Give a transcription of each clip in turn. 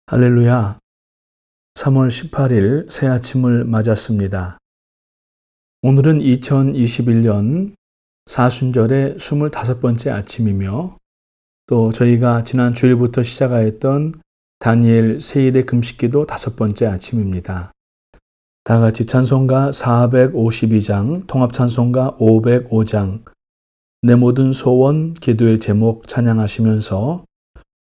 할렐루야. 3월 18일 새 아침을 맞았습니다. 오늘은 2021년 사순절의 25번째 아침이며 또 저희가 지난 주일부터 시작하였던 다니엘 세일의 금식기도 5번째 아침입니다. 다 같이 찬송가 452장, 통합찬송가 505장, 내 모든 소원, 기도의 제목 찬양하시면서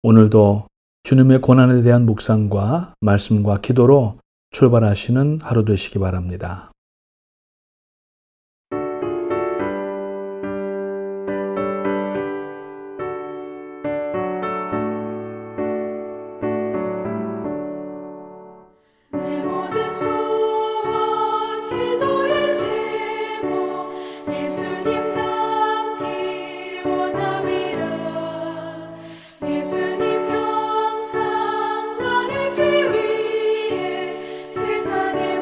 오늘도 주님의 고난에 대한 묵상과 말씀과 기도로 출발하시는 하루 되시기 바랍니다. 내 모든 소원 기도의 제목 예수님 닮기 원함이라. 예수님 형상 나에게 위해 세상의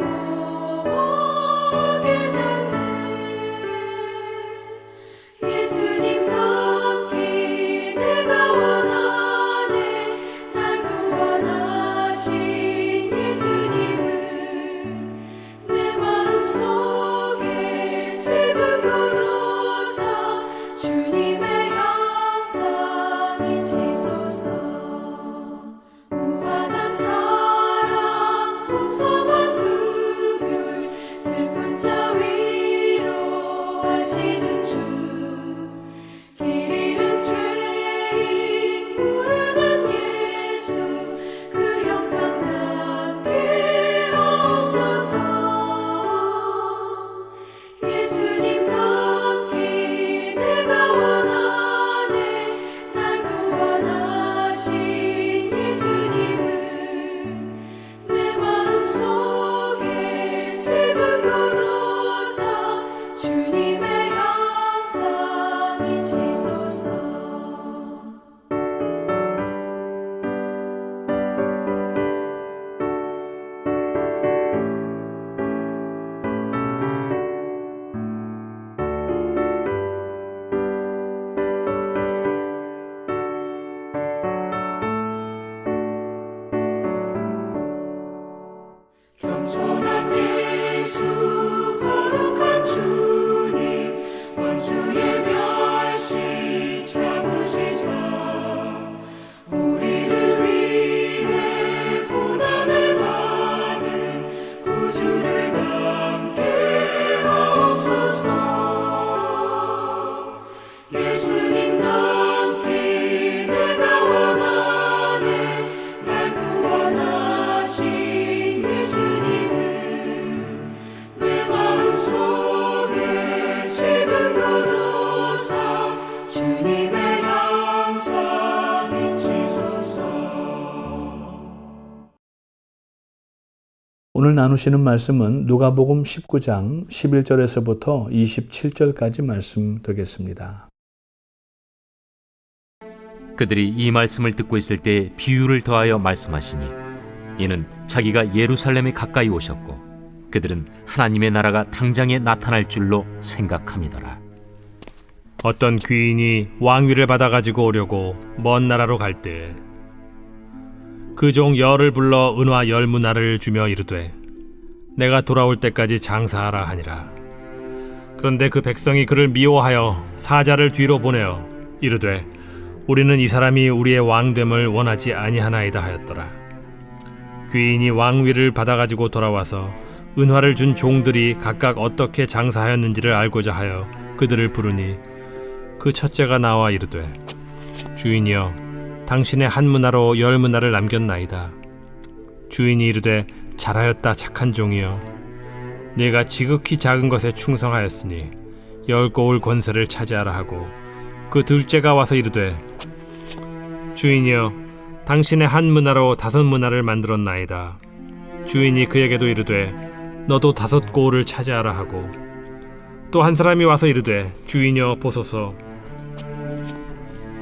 모험하게 졌네. 예수님 닮기 내가 원하네. 날 구원하신 예수님을 내 마음속에 지금 굳어서 주님의 형상이지소서. 무한한 사랑 풍성한 긍휼 슬픈 자 위로하시는 주. 길 잃은 죄인 부르는 예수 그 형상 닮게 하옵소서. 예수님 닮기 내가 원하네. 날 구원하신 예수님을 내 마음속에 지금 굳어서 주님의 형상이지소서. 겸손한 예수 거룩한 주님 원수의 멸시 참으시사 우리를 위해 고난을 받은 구주를 닮게 하옵소서. 예수님 닮기 내가 원하네. 날 구원하신 예수님을 내 마음속에 지금 굳어서 주님의 형상이지소서. 오늘 나누시는 말씀은 누가복음 19장 11절에서부터 27절까지 말씀 되겠습니다. 그들이 이 말씀을 듣고 있을 때 비유를 더하여 말씀하시니 이는 자기가 예루살렘에 가까이 오셨고 그들은 하나님의 나라가 당장에 나타날 줄로 생각함이더라. 어떤 귀인이 왕위를 받아가지고 오려고 먼 나라로 갈 때 그 종 열을 불러 은화 10문화를 주며 이르되 내가 돌아올 때까지 장사하라 하니라. 그런데 그 백성이 그를 미워하여 사자를 뒤로 보내어 이르되 우리는 이 사람이 우리의 왕됨을 원하지 아니하나이다 하였더라. 귀인이 왕위를 받아가지고 돌아와서 은화를 준 종들이 각각 어떻게 장사하였는지를 알고자 하여 그들을 부르니 그 첫째가 나와 이르되 주인이여 당신의 한 문화로 10문화를 남겼나이다. 주인이 이르되 잘하였다 착한 종이여 네가 지극히 작은 것에 충성하였으니 10고울 권세를 차지하라 하고 그 둘째가 와서 이르되 주인이여 당신의 한 문화로 5문화를 만들었나이다. 주인이 그에게도 이르되 너도 5고울을 차지하라 하고 또 한 사람이 와서 이르되 주인이여 보소서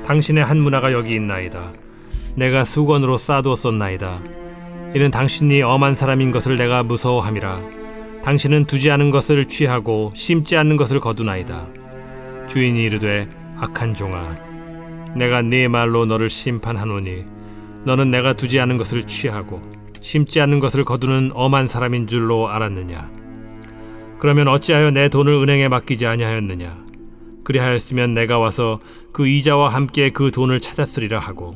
당신의 한 문화가 여기 있나이다. 내가 수건으로 쌓아두었었나이다. 이는 당신이 엄한 사람인 것을 내가 무서워함이라. 당신은 두지 않은 것을 취하고 심지 않는 것을 거두나이다. 주인이 이르되 악한 종아 내가 네 말로 너를 심판하노니 너는 내가 두지 않은 것을 취하고 심지 않는 것을 거두는 엄한 사람인 줄로 알았느냐? 그러면 어찌하여 내 돈을 은행에 맡기지 아니하였느냐? 그리하였으면 내가 와서 그 이자와 함께 그 돈을 찾았으리라 하고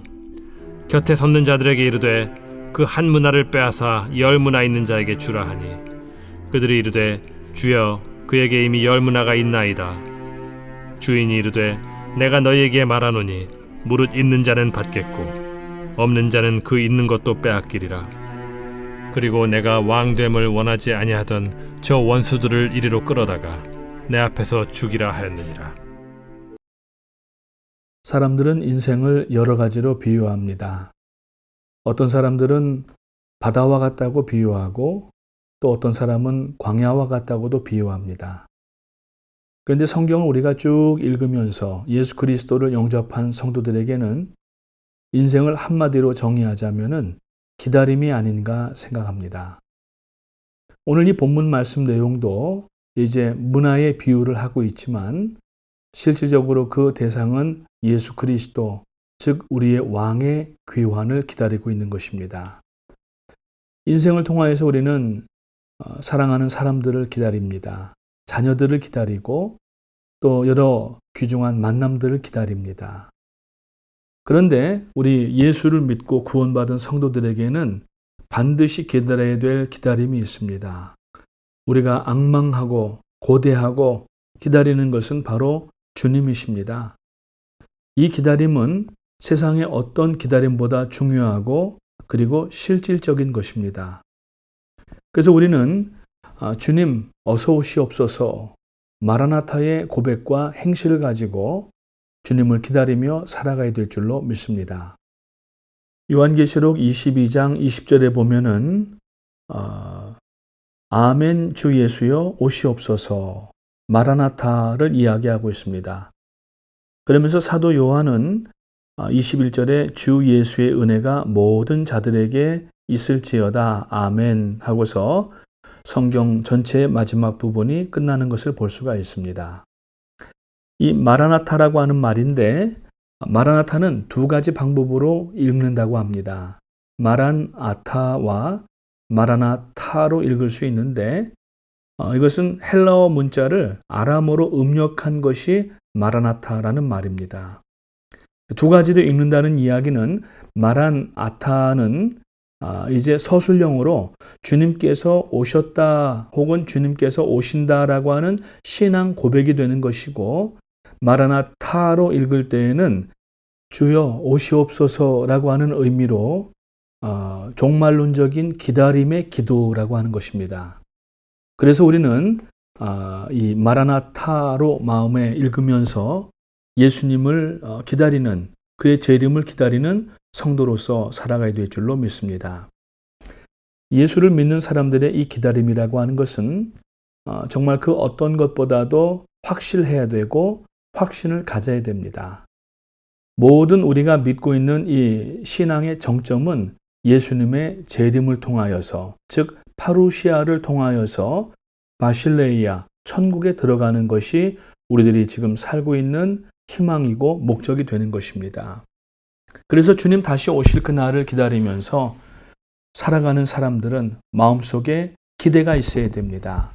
곁에 섰는 자들에게 이르되 그 한 문화를 빼앗아 10문화 있는 자에게 주라 하니 그들이 이르되 주여 그에게 이미 10문화가 있나이다. 주인이 이르되 내가 너희에게 말하노니 무릇 있는 자는 받겠고 없는 자는 그 있는 것도 빼앗기리라. 그리고 내가 왕됨을 원하지 아니하던 저 원수들을 이리로 끌어다가 내 앞에서 죽이라 하였느니라. 사람들은 인생을 여러 가지로 비유합니다. 어떤 사람들은 바다와 같다고 비유하고 또 어떤 사람은 광야와 같다고도 비유합니다. 그런데 성경을 우리가 쭉 읽으면서 예수 그리스도를 영접한 성도들에게는 인생을 한마디로 정의하자면은 기다림이 아닌가 생각합니다. 오늘 이 본문 말씀 내용도 이제 문화의 비유를 하고 있지만 실질적으로 그 대상은 예수 그리스도, 즉 우리의 왕의 귀환을 기다리고 있는 것입니다. 인생을 통하여서 우리는 사랑하는 사람들을 기다립니다. 자녀들을 기다리고 또 여러 귀중한 만남들을 기다립니다. 그런데 우리 예수를 믿고 구원받은 성도들에게는 반드시 기다려야 될 기다림이 있습니다. 우리가 앙망하고 고대하고 기다리는 것은 바로 주님이십니다. 이 기다림은 세상의 어떤 기다림보다 중요하고 그리고 실질적인 것입니다. 그래서 우리는 주님 어서 오시옵소서 마라나타의 고백과 행실을 가지고 주님을 기다리며 살아가야 될 줄로 믿습니다. 요한계시록 22장 20절에 보면은 아멘 주 예수여 오시옵소서 마라나타를 이야기하고 있습니다. 그러면서 사도 요한은 21절에 주 예수의 은혜가 모든 자들에게 있을지어다 아멘 하고서 성경 전체의 마지막 부분이 끝나는 것을 볼 수가 있습니다. 이 마라나타라고 하는 말인데 마라나타는 두 가지 방법으로 읽는다고 합니다. 마란아타와 마라나타로 읽을 수 있는데 이것은 헬라어 문자를 아람어로 음력한 것이 마라나타라는 말입니다. 두 가지로 읽는다는 이야기는 마란아타는 이제 서술형으로 주님께서 오셨다 혹은 주님께서 오신다라고 하는 신앙 고백이 되는 것이고 마라나타로 읽을 때에는 주여 오시옵소서라고 하는 의미로 종말론적인 기다림의 기도라고 하는 것입니다. 그래서 우리는 이 마라나타로 마음에 읽으면서 예수님을 기다리는 그의 재림을 기다리는 성도로서 살아가야 될 줄로 믿습니다. 예수를 믿는 사람들의 이 기다림이라고 하는 것은 정말 그 어떤 것보다도 확실해야 되고 확신을 가져야 됩니다. 모든 우리가 믿고 있는 이 신앙의 정점은 예수님의 재림을 통하여서 즉 파루시아를 통하여서 바실레이아 천국에 들어가는 것이 우리들이 지금 살고 있는 희망이고 목적이 되는 것입니다. 그래서 주님 다시 오실 그날을 기다리면서 살아가는 사람들은 마음속에 기대가 있어야 됩니다.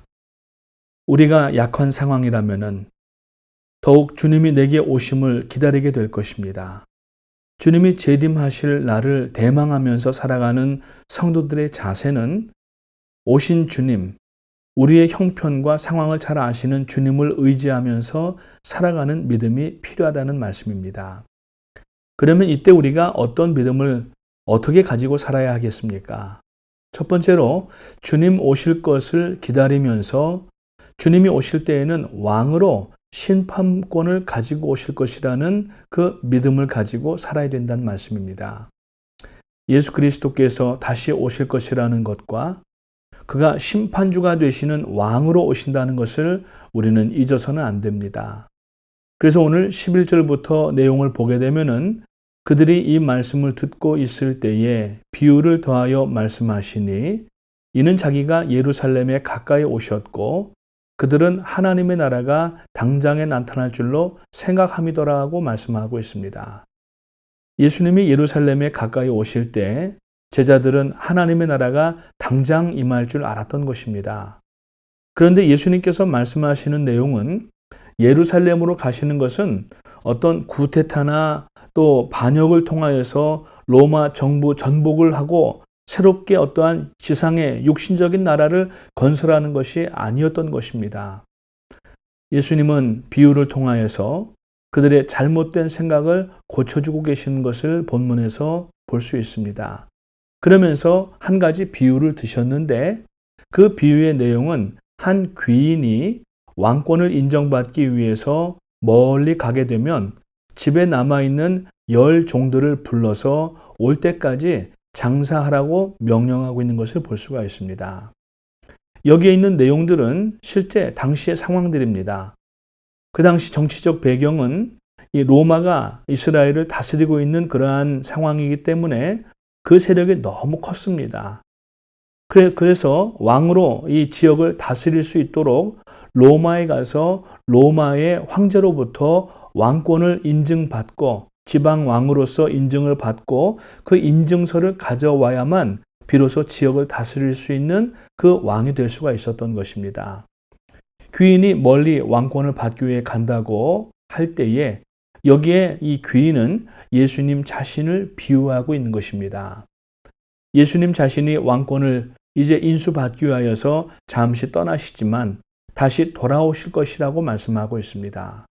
우리가 약한 상황이라면은 더욱 주님이 내게 오심을 기다리게 될 것입니다. 주님이 재림하실 날을 대망하면서 살아가는 성도들의 자세는 오신 주님, 우리의 형편과 상황을 잘 아시는 주님을 의지하면서 살아가는 믿음이 필요하다는 말씀입니다. 그러면 이때 우리가 어떤 믿음을 어떻게 가지고 살아야 하겠습니까? 첫 번째로 주님 오실 것을 기다리면서 주님이 오실 때에는 왕으로 심판권을 가지고 오실 것이라는 그 믿음을 가지고 살아야 된다는 말씀입니다. 예수 그리스도께서 다시 오실 것이라는 것과 그가 심판주가 되시는 왕으로 오신다는 것을 우리는 잊어서는 안 됩니다. 그래서 오늘 11절부터 내용을 보게 되면은 그들이 이 말씀을 듣고 있을 때에 비유를 더하여 말씀하시니 이는 자기가 예루살렘에 가까이 오셨고 그들은 하나님의 나라가 당장에 나타날 줄로 생각함이더라 하고 말씀하고 있습니다. 예수님이 예루살렘에 가까이 오실 때 제자들은 하나님의 나라가 당장 임할 줄 알았던 것입니다. 그런데 예수님께서 말씀하시는 내용은 예루살렘으로 가시는 것은 어떤 구테타나 또 반역을 통하여서 로마 정부 전복을 하고 새롭게 어떠한 지상의 육신적인 나라를 건설하는 것이 아니었던 것입니다. 예수님은 비유를 통하여서 그들의 잘못된 생각을 고쳐주고 계시는 것을 본문에서 볼 수 있습니다. 그러면서 한 가지 비유를 드셨는데 그 비유의 내용은 한 귀인이 왕권을 인정받기 위해서 멀리 가게 되면 집에 남아있는 10 종들을 불러서 올 때까지 장사하라고 명령하고 있는 것을 볼 수가 있습니다. 여기에 있는 내용들은 실제 당시의 상황들입니다. 그 당시 정치적 배경은 이 로마가 이스라엘을 다스리고 있는 그러한 상황이기 때문에 그 세력이 너무 컸습니다. 그래서 왕으로 이 지역을 다스릴 수 있도록 로마에 가서 로마의 황제로부터 왕권을 인증받고 지방 왕으로서 인증을 받고 그 인증서를 가져와야만 비로소 지역을 다스릴 수 있는 그 왕이 될 수가 있었던 것입니다. 귀인이 멀리 왕권을 받기 위해 간다고 할 때에 여기에 이 귀인은 예수님 자신을 비유하고 있는 것입니다. 예수님 자신이 왕권을 이제 인수받기 위하여서 잠시 떠나시지만 다시 돌아오실 것이라고 말씀하고 있습니다.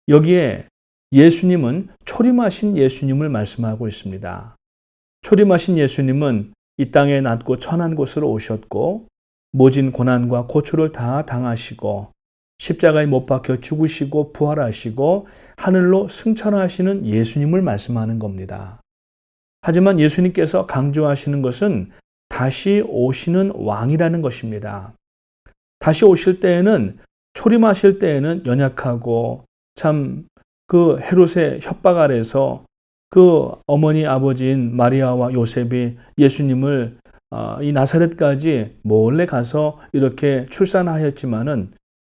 여기에 예수님은 초림하신 예수님을 말씀하고 있습니다. 초림하신 예수님은 이 땅에 낮고 천한 곳으로 오셨고 모진 고난과 고초를 다 당하시고 십자가에 못 박혀 죽으시고 부활하시고 하늘로 승천하시는 예수님을 말씀하는 겁니다. 하지만 예수님께서 강조하시는 것은 다시 오시는 왕이라는 것입니다. 다시 오실 때에는 초림하실 때에는 연약하고 참 그 헤롯의 협박 아래서 그 어머니 아버지인 마리아와 요셉이 예수님을 이 나사렛까지 몰래 가서 이렇게 출산하였지만은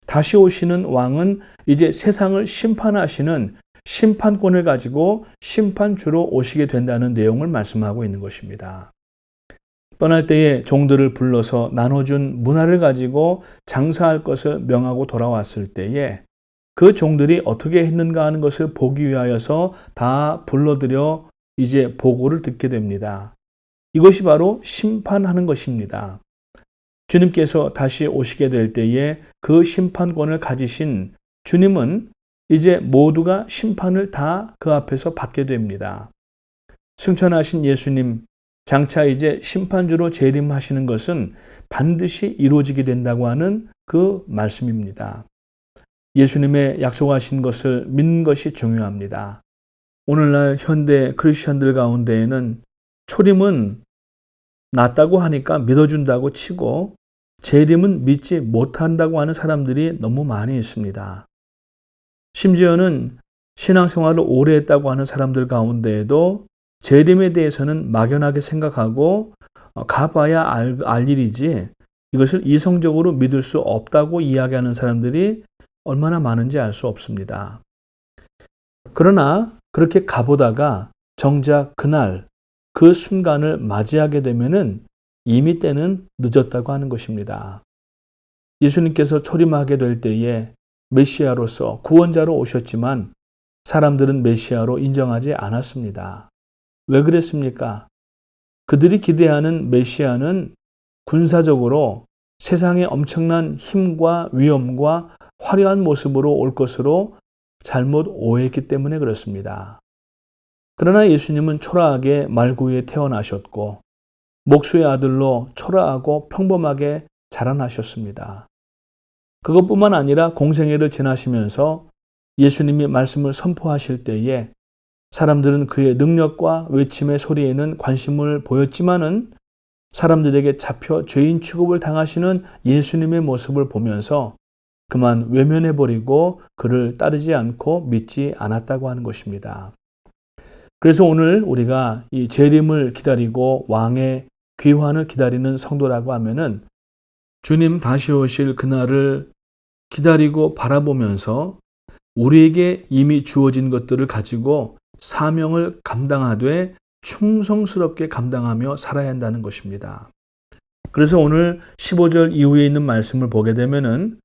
다시 오시는 왕은 이제 세상을 심판하시는 심판권을 가지고 심판주로 오시게 된다는 내용을 말씀하고 있는 것입니다. 떠날 때에 종들을 불러서 나눠준 문화를 가지고 장사할 것을 명하고 돌아왔을 때에 그 종들이 어떻게 했는가 하는 것을 보기 위하여서 다 불러들여 이제 보고를 듣게 됩니다. 이것이 바로 심판하는 것입니다. 주님께서 다시 오시게 될 때에 그 심판권을 가지신 주님은 이제 모두가 심판을 다 그 앞에서 받게 됩니다. 승천하신 예수님, 장차 이제 심판주로 재림하시는 것은 반드시 이루어지게 된다고 하는 그 말씀입니다. 예수님의 약속하신 것을 믿는 것이 중요합니다. 오늘날 현대 크리스천들 가운데에는 초림은 낫다고 하니까 믿어준다고 치고 재림은 믿지 못한다고 하는 사람들이 너무 많이 있습니다. 심지어는 신앙생활을 오래 했다고 하는 사람들 가운데에도 재림에 대해서는 막연하게 생각하고 가봐야 알 일이지 이것을 이성적으로 믿을 수 없다고 이야기하는 사람들이 얼마나 많은지 알 수 없습니다. 그러나 그렇게 가보다가 정작 그날 그 순간을 맞이하게 되면은 이미 때는 늦었다고 하는 것입니다. 예수님께서 초림하게 될 때에 메시아로서 구원자로 오셨지만 사람들은 메시아로 인정하지 않았습니다. 왜 그랬습니까? 그들이 기대하는 메시아는 군사적으로 세상의 엄청난 힘과 위엄과 화려한 모습으로 올 것으로 잘못 오해했기 때문에 그렇습니다. 그러나 예수님은 초라하게 말구에 태어나셨고 목수의 아들로 초라하고 평범하게 자라나셨습니다. 그것뿐만 아니라 공생애를 지나시면서 예수님이 말씀을 선포하실 때에 사람들은 그의 능력과 외침의 소리에는 관심을 보였지만은 사람들에게 잡혀 죄인 취급을 당하시는 예수님의 모습을 보면서 그만 외면해버리고 그를 따르지 않고 믿지 않았다고 하는 것입니다. 그래서 오늘 우리가 이 재림을 기다리고 왕의 귀환을 기다리는 성도라고 하면은 주님 다시 오실 그날을 기다리고 바라보면서 우리에게 이미 주어진 것들을 가지고 사명을 감당하되 충성스럽게 감당하며 살아야 한다는 것입니다. 그래서 오늘 15절 이후에 있는 말씀을 보게 되면은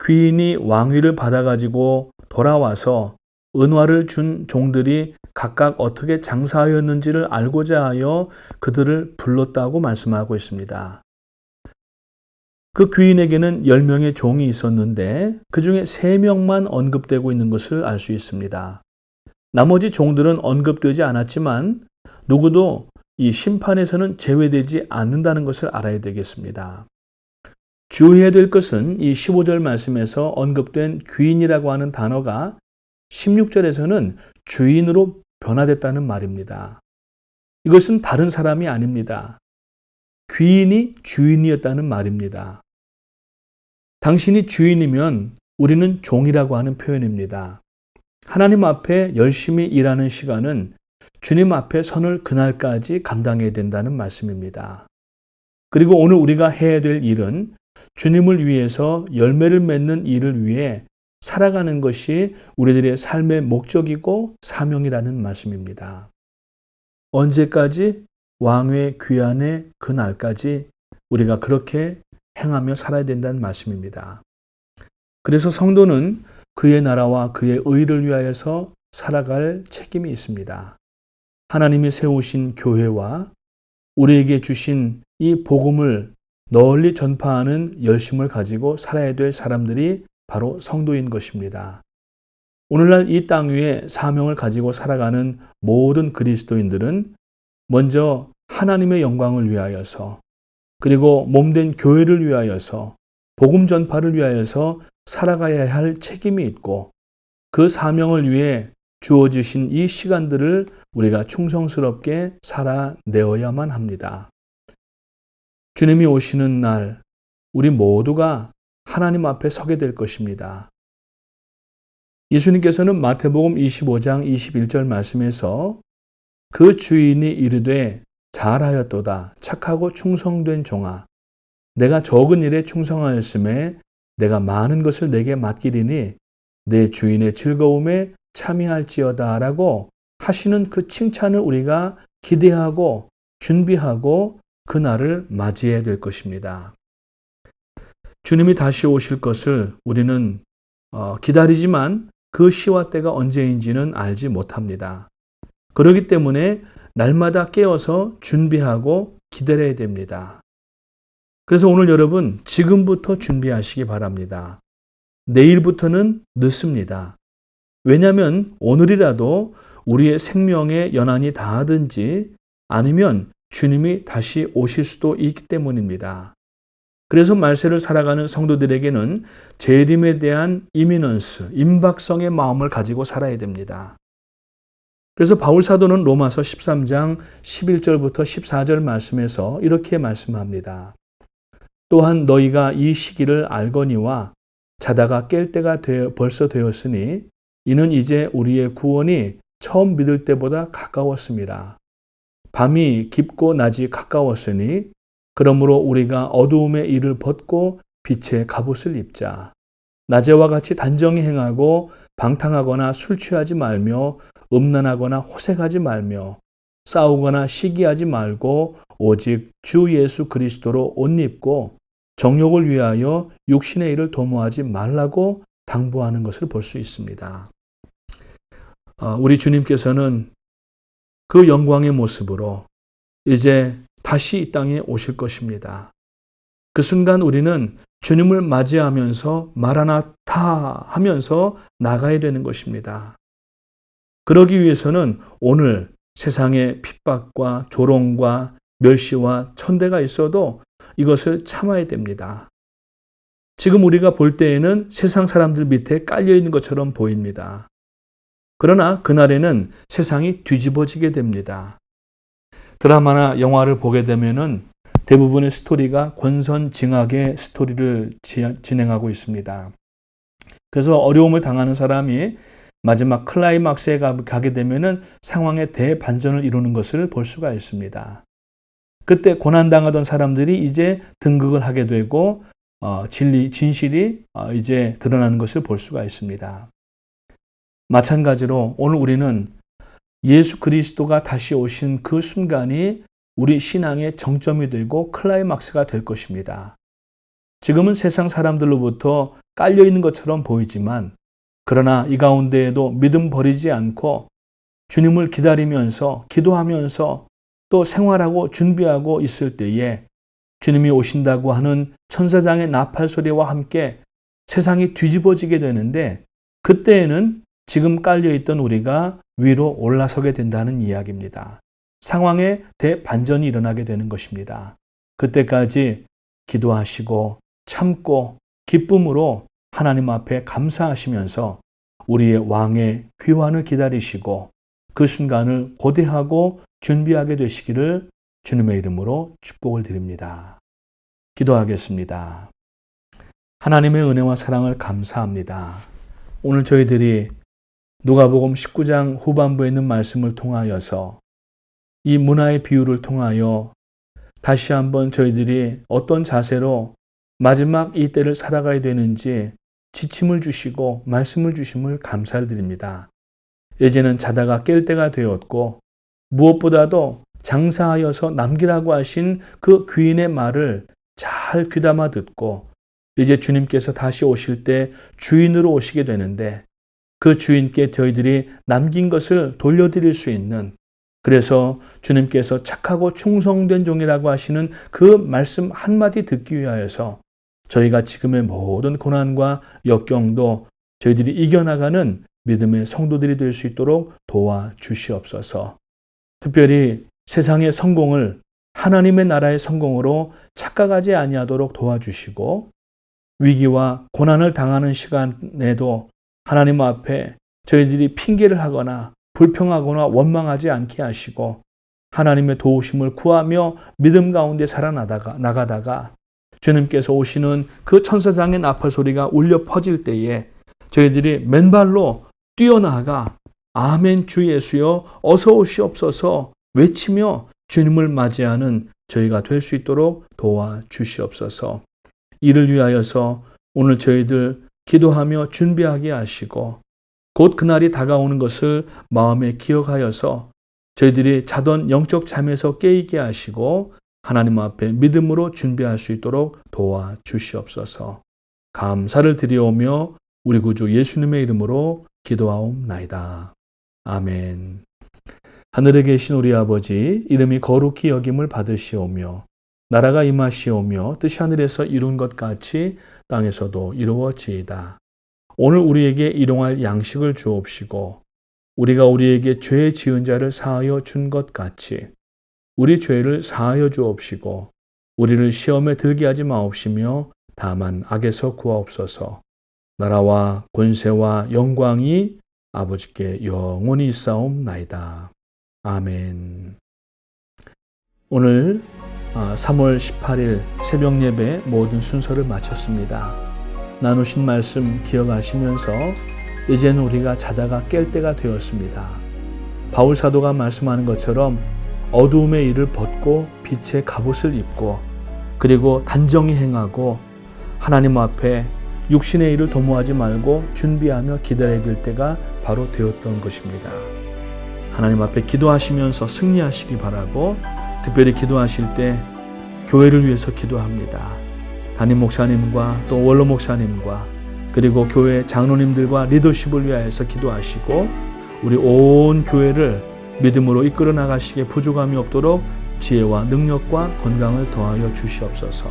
귀인이 왕위를 받아가지고 돌아와서 은화를 준 종들이 각각 어떻게 장사하였는지를 알고자 하여 그들을 불렀다고 말씀하고 있습니다. 그 귀인에게는 10명의 종이 있었는데 그 중에 3명만 언급되고 있는 것을 알 수 있습니다. 나머지 종들은 언급되지 않았지만 누구도 이 심판에서는 제외되지 않는다는 것을 알아야 되겠습니다. 주의해야 될 것은 이 15절 말씀에서 언급된 귀인이라고 하는 단어가 16절에서는 주인으로 변화됐다는 말입니다. 이것은 다른 사람이 아닙니다. 귀인이 주인이었다는 말입니다. 당신이 주인이면 우리는 종이라고 하는 표현입니다. 하나님 앞에 열심히 일하는 시간은 주님 앞에 선을 그날까지 감당해야 된다는 말씀입니다. 그리고 오늘 우리가 해야 될 일은 주님을 위해서 열매를 맺는 일을 위해 살아가는 것이 우리들의 삶의 목적이고 사명이라는 말씀입니다. 언제까지? 왕의 귀환의 그날까지 우리가 그렇게 행하며 살아야 된다는 말씀입니다. 그래서 성도는 그의 나라와 그의 의를 위하여서 살아갈 책임이 있습니다. 하나님이 세우신 교회와 우리에게 주신 이 복음을 널리 전파하는 열심을 가지고 살아야 될 사람들이 바로 성도인 것입니다. 오늘날 이 땅 위에 사명을 가지고 살아가는 모든 그리스도인들은 먼저 하나님의 영광을 위하여서 그리고 몸된 교회를 위하여서 복음 전파를 위하여서 살아가야 할 책임이 있고 그 사명을 위해 주어지신 이 시간들을 우리가 충성스럽게 살아내어야만 합니다. 주님이 오시는 날 우리 모두가 하나님 앞에 서게 될 것입니다. 예수님께서는 마태복음 25장 21절 말씀에서 그 주인이 이르되 잘하였도다 착하고 충성된 종아 내가 적은 일에 충성하였음에 내가 많은 것을 내게 맡기리니 내 주인의 즐거움에 참여할지어다 라고 하시는 그 칭찬을 우리가 기대하고 준비하고 그날을 맞이해야 될 것입니다. 주님이 다시 오실 것을 우리는 기다리지만 그 시와 때가 언제인지는 알지 못합니다. 그렇기 때문에 날마다 깨어서 준비하고 기다려야 됩니다. 그래서 오늘 여러분 지금부터 준비하시기 바랍니다. 내일부터는 늦습니다. 왜냐하면 오늘이라도 우리의 생명의 연한이 닿아든지 아니면 주님이 다시 오실 수도 있기 때문입니다. 그래서 말세를 살아가는 성도들에게는 재림에 대한 이미넌스, 임박성의 마음을 가지고 살아야 됩니다. 그래서 바울 사도는 로마서 13장 11절부터 14절 말씀에서 이렇게 말씀합니다. 또한 너희가 이 시기를 알거니와 자다가 깰 때가 벌써 되었으니 이는 이제 우리의 구원이 처음 믿을 때보다 가까웠습니다. 밤이 깊고 낮이 가까웠으니 그러므로 우리가 어두움의 일을 벗고 빛의 갑옷을 입자. 낮에와 같이 단정히 행하고 방탕하거나 술 취하지 말며 음란하거나 호색하지 말며 싸우거나 시기하지 말고 오직 주 예수 그리스도로 옷 입고 정욕을 위하여 육신의 일을 도모하지 말라고 당부하는 것을 볼 수 있습니다. 우리 주님께서는 그 영광의 모습으로 이제 다시 이 땅에 오실 것입니다. 그 순간 우리는 주님을 맞이하면서 마라나타 하면서 나가야 되는 것입니다. 그러기 위해서는 오늘 세상의 핍박과 조롱과 멸시와 천대가 있어도 이것을 참아야 됩니다. 지금 우리가 볼 때에는 세상 사람들 밑에 깔려 있는 것처럼 보입니다. 그러나 그날에는 세상이 뒤집어지게 됩니다. 드라마나 영화를 보게 되면은 대부분의 스토리가 권선징악의 스토리를 진행하고 있습니다. 그래서 어려움을 당하는 사람이 마지막 클라이막스에 가게 되면은 상황의 대반전을 이루는 것을 볼 수가 있습니다. 그때 고난당하던 사람들이 이제 등극을 하게 되고 진실이 이제 드러나는 것을 볼 수가 있습니다. 마찬가지로 오늘 우리는 예수 그리스도가 다시 오신 그 순간이 우리 신앙의 정점이 되고 클라이막스가 될 것입니다. 지금은 세상 사람들로부터 깔려 있는 것처럼 보이지만 그러나 이 가운데에도 믿음 버리지 않고 주님을 기다리면서 기도하면서 또 생활하고 준비하고 있을 때에 주님이 오신다고 하는 천사장의 나팔 소리와 함께 세상이 뒤집어지게 되는데 그때에는 지금 깔려있던 우리가 위로 올라서게 된다는 이야기입니다. 상황의 대반전이 일어나게 되는 것입니다. 그때까지 기도하시고 참고 기쁨으로 하나님 앞에 감사하시면서 우리의 왕의 귀환을 기다리시고 그 순간을 고대하고 준비하게 되시기를 주님의 이름으로 축복을 드립니다. 기도하겠습니다. 하나님의 은혜와 사랑을 감사합니다. 오늘 저희들이 누가복음 19장 후반부에 있는 말씀을 통하여서 이 문화의 비유를 통하여 다시 한번 저희들이 어떤 자세로 마지막 이 때를 살아가야 되는지 지침을 주시고 말씀을 주심을 감사를 드립니다. 이제는 자다가 깰 때가 되었고 무엇보다도 장사하여서 남기라고 하신 그 귀인의 말을 잘 귀담아 듣고 이제 주님께서 다시 오실 때 주인으로 오시게 되는데 그 주인께 저희들이 남긴 것을 돌려드릴 수 있는 그래서 주님께서 착하고 충성된 종이라고 하시는 그 말씀 한마디 듣기 위하여서 저희가 지금의 모든 고난과 역경도 저희들이 이겨나가는 믿음의 성도들이 될 수 있도록 도와주시옵소서. 특별히 세상의 성공을 하나님의 나라의 성공으로 착각하지 아니하도록 도와주시고 위기와 고난을 당하는 시간에도 하나님 앞에 저희들이 핑계를 하거나 불평하거나 원망하지 않게 하시고 하나님의 도우심을 구하며 믿음 가운데 살아나가다가 주님께서 오시는 그 천사장의 나팔 소리가 울려 퍼질 때에 저희들이 맨발로 뛰어나가 아멘 주 예수여 어서 오시옵소서 외치며 주님을 맞이하는 저희가 될 수 있도록 도와주시옵소서. 이를 위하여서 오늘 저희들 기도하며 준비하게 하시고 곧 그날이 다가오는 것을 마음에 기억하여서 저희들이 자던 영적 잠에서 깨있게 하시고 하나님 앞에 믿음으로 준비할 수 있도록 도와주시옵소서. 감사를 드리오며 우리 구주 예수님의 이름으로 기도하옵나이다. 아멘. 하늘에 계신 우리 아버지 이름이 거룩히 여김을 받으시오며 나라가 임하시오며 뜻이 하늘에서 이룬 것 같이 땅에서도 이루어지이다. 오늘 우리에게 일용할 양식을 주옵시고 우리가 우리에게 죄 지은 자를 사하여 준 것 같이 우리 죄를 사하여 주옵시고 우리를 시험에 들게 하지 마옵시며 다만 악에서 구하옵소서. 나라와 권세와 영광이 아버지께 영원히 있사옵나이다. 아멘. 오늘 3월 18일 새벽 예배 모든 순서를 마쳤습니다. 나누신 말씀 기억하시면서 이제는 우리가 자다가 깰 때가 되었습니다. 바울 사도가 말씀하는 것처럼 어두움의 일을 벗고 빛의 갑옷을 입고 그리고 단정히 행하고 하나님 앞에 육신의 일을 도모하지 말고 준비하며 기다려야 될 때가 바로 되었던 것입니다. 하나님 앞에 기도하시면서 승리하시기 바라고 특별히 기도하실 때 교회를 위해서 기도합니다. 담임 목사님과 또 원로 목사님과 그리고 교회 장로님들과 리더십을 위하여서 기도하시고 우리 온 교회를 믿음으로 이끌어 나가시기에 부족함이 없도록 지혜와 능력과 건강을 더하여 주시옵소서.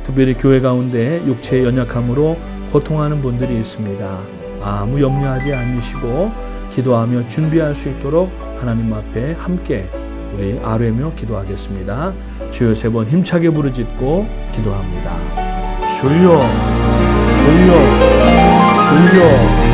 특별히 교회 가운데 육체의 연약함으로 고통하는 분들이 있습니다. 아무 염려하지 않으시고 기도하며 준비할 수 있도록 하나님 앞에 함께 우리 아뢰며 기도하겠습니다. 주여 3번 힘차게 부르짖고 기도합니다. 주여 주여 주여